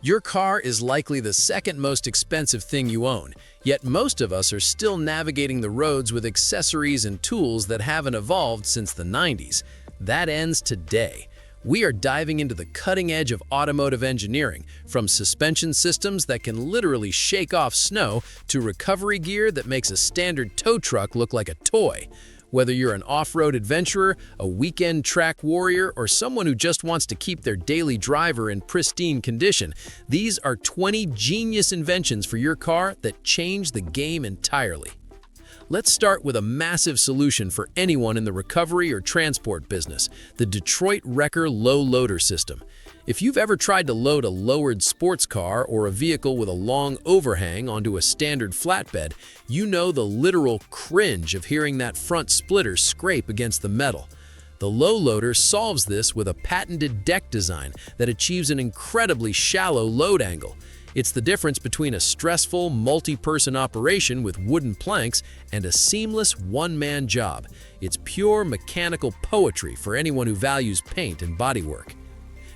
Your car is likely the second most expensive thing you own, yet most of us are still navigating the roads with accessories and tools that haven't evolved since the 90s. That ends today. We are diving into the cutting edge of automotive engineering, from suspension systems that can literally shake off snow to recovery gear that makes a standard tow truck look like a toy. Whether you're an off-road adventurer, a weekend track warrior, or someone who just wants to keep their daily driver in pristine condition, these are 20 genius inventions for your car that change the game entirely. Let's start with a massive solution for anyone in the recovery or transport business, the Detroit Wrecker Low Loader System. If you've ever tried to load a lowered sports car or a vehicle with a long overhang onto a standard flatbed, you know the literal cringe of hearing that front splitter scrape against the metal. The low loader solves this with a patented deck design that achieves an incredibly shallow load angle. It's the difference between a stressful, multi-person operation with wooden planks and a seamless one-man job. It's pure mechanical poetry for anyone who values paint and bodywork.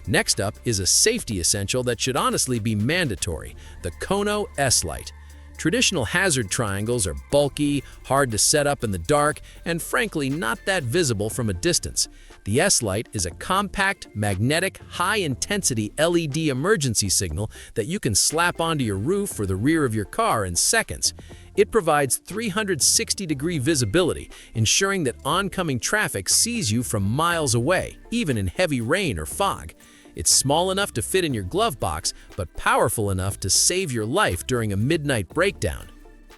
Next up is a safety essential that should honestly be mandatory, the Kono S-Lite. Traditional hazard triangles are bulky, hard to set up in the dark, and frankly not that visible from a distance. The S-Lite is a compact, magnetic, high-intensity LED emergency signal that you can slap onto your roof or the rear of your car in seconds. It provides 360-degree visibility, ensuring that oncoming traffic sees you from miles away, even in heavy rain or fog. It's small enough to fit in your glove box, but powerful enough to save your life during a midnight breakdown.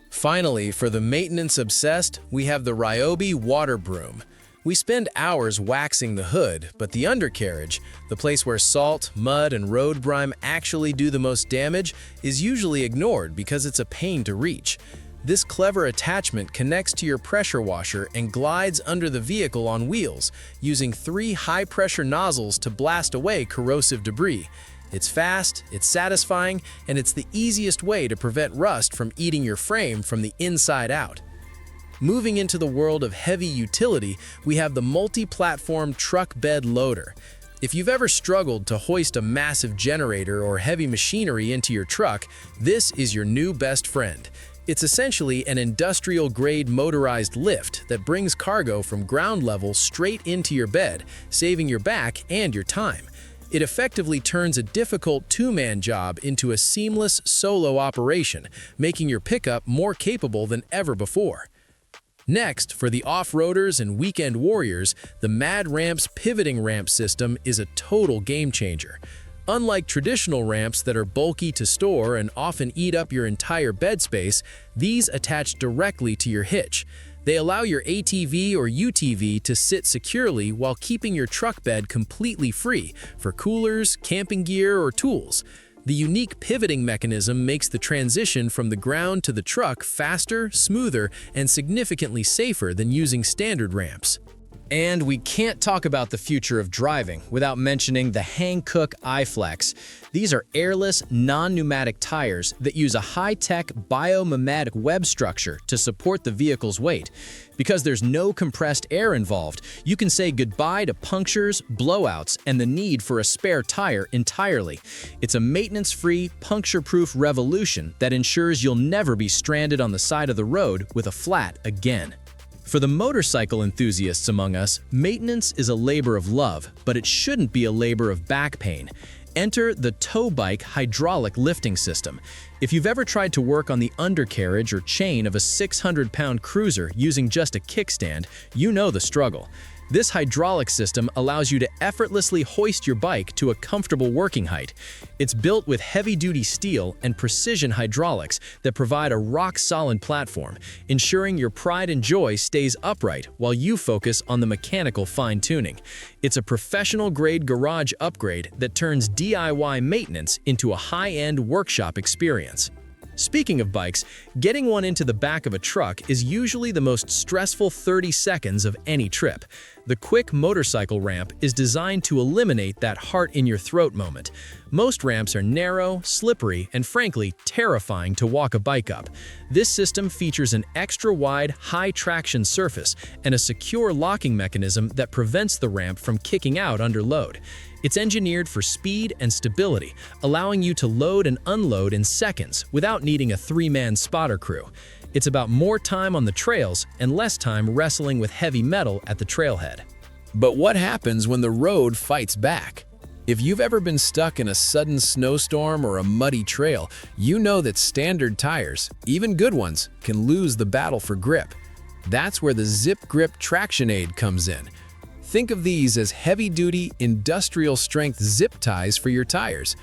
Finally, for the maintenance-obsessed, we have the Ryobi Water Broom. We spend hours waxing the hood, but the undercarriage, the place where salt, mud, and road grime actually do the most damage, is usually ignored because it's a pain to reach. This clever attachment connects to your pressure washer and glides under the vehicle on wheels, using 3 high-pressure nozzles to blast away corrosive debris. It's fast, it's satisfying, and it's the easiest way to prevent rust from eating your frame from the inside out. Moving into the world of heavy utility, we have the multi-platform truck bed loader. If you've ever struggled to hoist a massive generator or heavy machinery into your truck, this is your new best friend. It's essentially an industrial-grade motorized lift that brings cargo from ground level straight into your bed, saving your back and your time. It effectively turns a difficult two-man job into a seamless solo operation, making your pickup more capable than ever before. Next, for the off-roaders and weekend warriors, the Mad Ramp's pivoting ramp system is a total game-changer. Unlike traditional ramps that are bulky to store and often eat up your entire bed space, these attach directly to your hitch. They allow your ATV or UTV to sit securely while keeping your truck bed completely free for coolers, camping gear, or tools. The unique pivoting mechanism makes the transition from the ground to the truck faster, smoother, and significantly safer than using standard ramps. And we can't talk about the future of driving without mentioning the Hankook iFlex. These are airless, non-pneumatic tires that use a high-tech biomimetic web structure to support the vehicle's weight. Because there's no compressed air involved, you can say goodbye to punctures, blowouts, and the need for a spare tire entirely. It's a maintenance-free, puncture-proof revolution that ensures you'll never be stranded on the side of the road with a flat again. For the motorcycle enthusiasts among us, maintenance is a labor of love, but it shouldn't be a labor of back pain. Enter the tow bike hydraulic lifting system. If you've ever tried to work on the undercarriage or chain of a 600-pound cruiser using just a kickstand, you know the struggle. This hydraulic system allows you to effortlessly hoist your bike to a comfortable working height. It's built with heavy-duty steel and precision hydraulics that provide a rock-solid platform, ensuring your pride and joy stays upright while you focus on the mechanical fine-tuning. It's a professional-grade garage upgrade that turns DIY maintenance into a high-end workshop experience. Speaking of bikes, getting one into the back of a truck is usually the most stressful 30 seconds of any trip. The quick motorcycle ramp is designed to eliminate that heart-in-your-throat moment. Most ramps are narrow, slippery, and frankly, terrifying to walk a bike up. This system features an extra-wide, high-traction surface and a secure locking mechanism that prevents the ramp from kicking out under load. It's engineered for speed and stability, allowing you to load and unload in seconds without needing a three-man spotter crew. It's about more time on the trails and less time wrestling with heavy metal at the trailhead. But what happens when the road fights back? If you've ever been stuck in a sudden snowstorm or a muddy trail, you know that standard tires, even good ones, can lose the battle for grip. That's where the Zip Grip Traction Aid comes in. Think of these as heavy-duty, industrial-strength zip ties for your tires.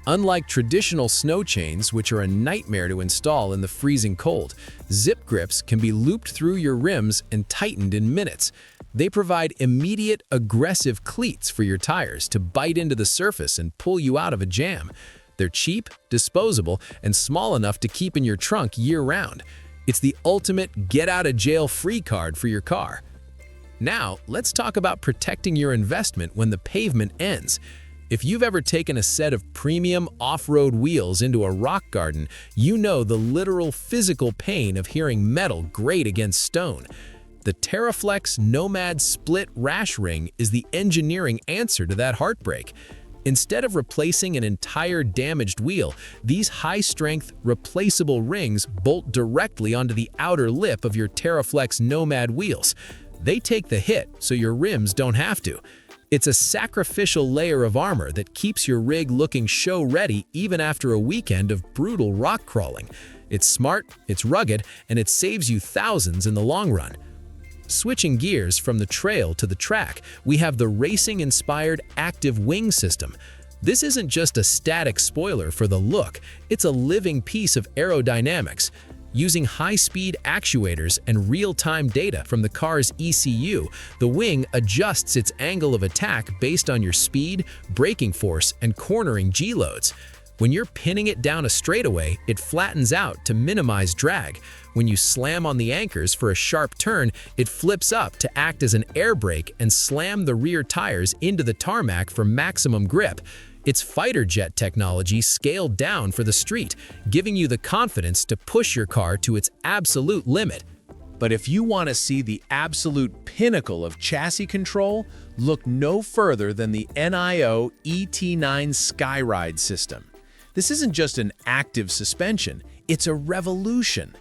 Unlike traditional snow chains, which are a nightmare to install in the freezing cold, Zip Grips can be looped through your rims and tightened in minutes. They provide immediate, aggressive cleats for your tires to bite into the surface and pull you out of a jam. They're cheap, disposable, and small enough to keep in your trunk year-round. It's the ultimate get-out-of-jail-free card for your car. Now, let's talk about protecting your investment when the pavement ends. If you've ever taken a set of premium off-road wheels into a rock garden, you know the literal physical pain of hearing metal grate against stone. The Teraflex Nomad Split Rash Ring is the engineering answer to that heartbreak. Instead of replacing an entire damaged wheel, these high-strength, replaceable rings bolt directly onto the outer lip of your Teraflex Nomad wheels. They take the hit so your rims don't have to. It's a sacrificial layer of armor that keeps your rig looking show-ready even after a weekend of brutal rock crawling. It's smart, it's rugged, and it saves you thousands in the long run. Switching gears from the trail to the track, we have the racing-inspired active wing system. This isn't just a static spoiler for the look, it's a living piece of aerodynamics. Using high-speed actuators and real-time data from the car's ECU, the wing adjusts its angle of attack based on your speed, braking force, and cornering G-loads. When you're pinning it down a straightaway, it flattens out to minimize drag. When you slam on the anchors for a sharp turn, it flips up to act as an air brake and slam the rear tires into the tarmac for maximum grip. It's fighter jet technology scaled down for the street, giving you the confidence to push your car to its absolute limit. But if you want to see the absolute pinnacle of chassis control, look no further than the NIO ET9 Skyride system. This isn't just an active suspension, it's a revolution.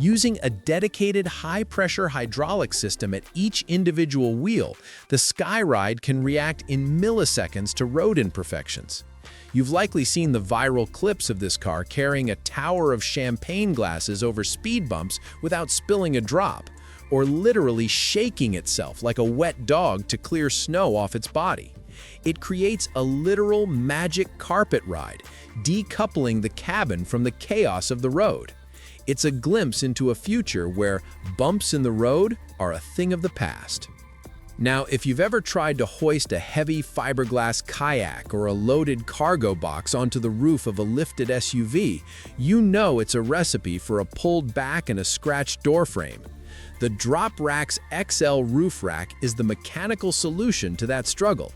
Using a dedicated high-pressure hydraulic system at each individual wheel, the Skyride can react in milliseconds to road imperfections. You've likely seen the viral clips of this car carrying a tower of champagne glasses over speed bumps without spilling a drop, or literally shaking itself like a wet dog to clear snow off its body. It creates a literal magic carpet ride, decoupling the cabin from the chaos of the road. It's a glimpse into a future where bumps in the road are a thing of the past. Now, if you've ever tried to hoist a heavy fiberglass kayak or a loaded cargo box onto the roof of a lifted SUV, you know it's a recipe for a pulled back and a scratched door frame. The Drop Rack's XL roof rack is the mechanical solution to that struggle.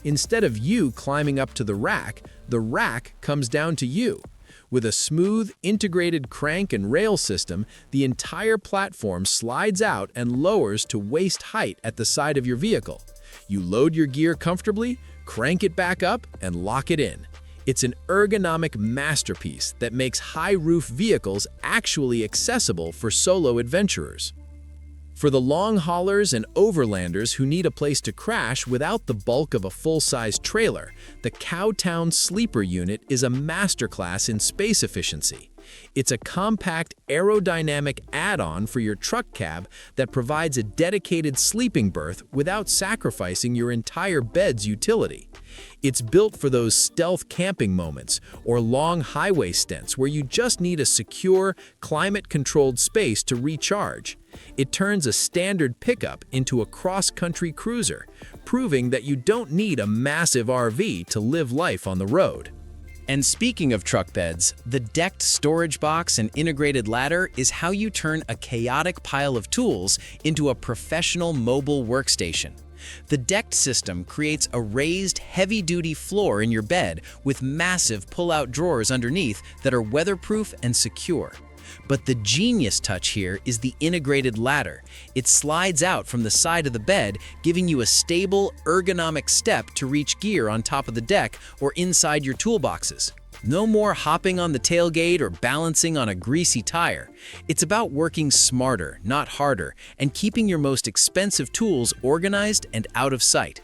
Instead of you climbing up to the rack comes down to you. With a smooth, integrated crank and rail system, the entire platform slides out and lowers to waist height at the side of your vehicle. You load your gear comfortably, crank it back up, and lock it in. It's an ergonomic masterpiece that makes high-roof vehicles actually accessible for solo adventurers. For the long haulers and overlanders who need a place to crash without the bulk of a full-size trailer, the Cowtown Sleeper Unit is a masterclass in space efficiency. It's a compact aerodynamic add-on for your truck cab that provides a dedicated sleeping berth without sacrificing your entire bed's utility. It's built for those stealth camping moments or long highway stints where you just need a secure, climate-controlled space to recharge. It turns a standard pickup into a cross-country cruiser, proving that you don't need a massive RV to live life on the road. And speaking of truck beds, the decked storage box and integrated ladder is how you turn a chaotic pile of tools into a professional mobile workstation. The decked system creates a raised, heavy-duty floor in your bed with massive pull-out drawers underneath that are weatherproof and secure. But the genius touch here is the integrated ladder. It slides out from the side of the bed, giving you a stable, ergonomic step to reach gear on top of the deck or inside your toolboxes. No more hopping on the tailgate or balancing on a greasy tire. It's about working smarter, not harder, and keeping your most expensive tools organized and out of sight.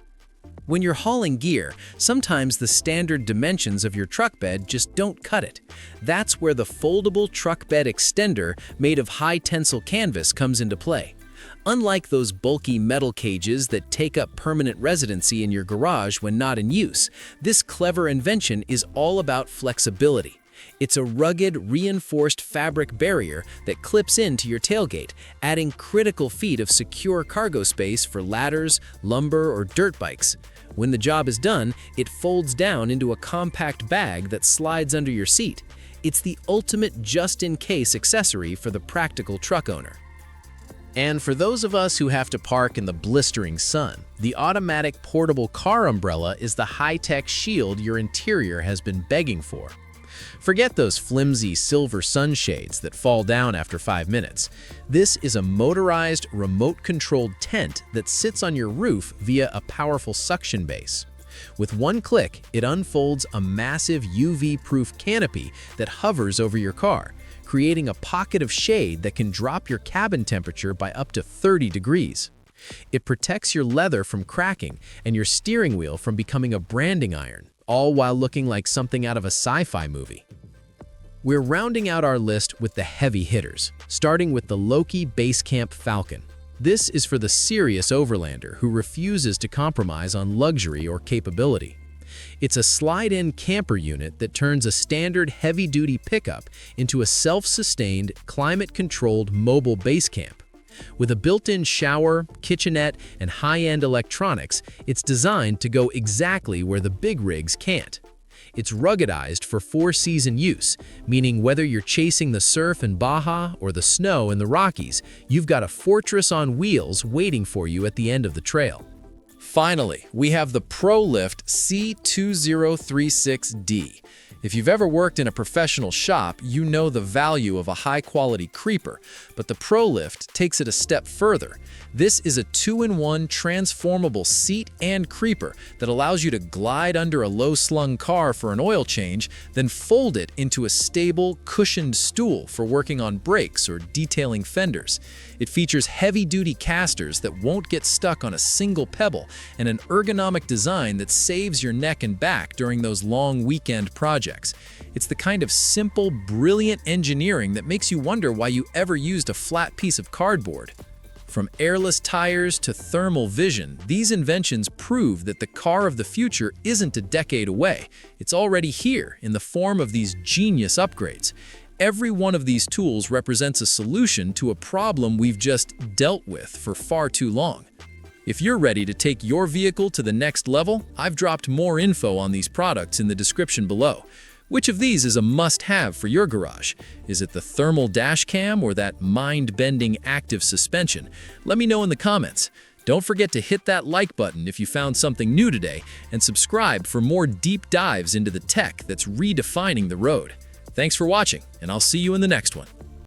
When you're hauling gear, sometimes the standard dimensions of your truck bed just don't cut it. That's where the foldable truck bed extender made of high-tensile canvas comes into play. Unlike those bulky metal cages that take up permanent residency in your garage when not in use, this clever invention is all about flexibility. It's a rugged, reinforced fabric barrier that clips into your tailgate, adding critical feet of secure cargo space for ladders, lumber, or dirt bikes. When the job is done, it folds down into a compact bag that slides under your seat. It's the ultimate just-in-case accessory for the practical truck owner. And for those of us who have to park in the blistering sun, the automatic portable car umbrella is the high-tech shield your interior has been begging for. Forget those flimsy silver sunshades that fall down after 5 minutes. This is a motorized, remote-controlled tent that sits on your roof via a powerful suction base. With one click, it unfolds a massive UV-proof canopy that hovers over your car, creating a pocket of shade that can drop your cabin temperature by up to 30 degrees. It protects your leather from cracking and your steering wheel from becoming a branding iron, all while looking like something out of a sci-fi movie. We're rounding out our list with the heavy hitters, starting with the Loki Basecamp Falcon. This is for the serious overlander who refuses to compromise on luxury or capability. It's a slide-in camper unit that turns a standard heavy-duty pickup into a self-sustained, climate-controlled mobile base camp. With a built-in shower, kitchenette, and high-end electronics, it's designed to go exactly where the big rigs can't. It's ruggedized for 4-season use, meaning whether you're chasing the surf in Baja or the snow in the Rockies, you've got a fortress on wheels waiting for you at the end of the trail. Finally, we have the Prolift C2036D. If you've ever worked in a professional shop, you know the value of a high-quality creeper, but the Prolift takes it a step further. This is a 2-in-1 transformable seat and creeper that allows you to glide under a low-slung car for an oil change, then fold it into a stable, cushioned stool for working on brakes or detailing fenders. It features heavy-duty casters that won't get stuck on a single pebble and an ergonomic design that saves your neck and back during those long weekend projects. It's the kind of simple, brilliant engineering that makes you wonder why you ever used a flat piece of cardboard. From airless tires to thermal vision, these inventions prove that the car of the future isn't a decade away. It's already here in the form of these genius upgrades. Every one of these tools represents a solution to a problem we've just dealt with for far too long. If you're ready to take your vehicle to the next level, I've dropped more info on these products in the description below. Which of these is a must-have for your garage? Is it the thermal dash cam or that mind-bending active suspension? Let me know in the comments. Don't forget to hit that like button if you found something new today, and subscribe for more deep dives into the tech that's redefining the road. Thanks for watching, and I'll see you in the next one.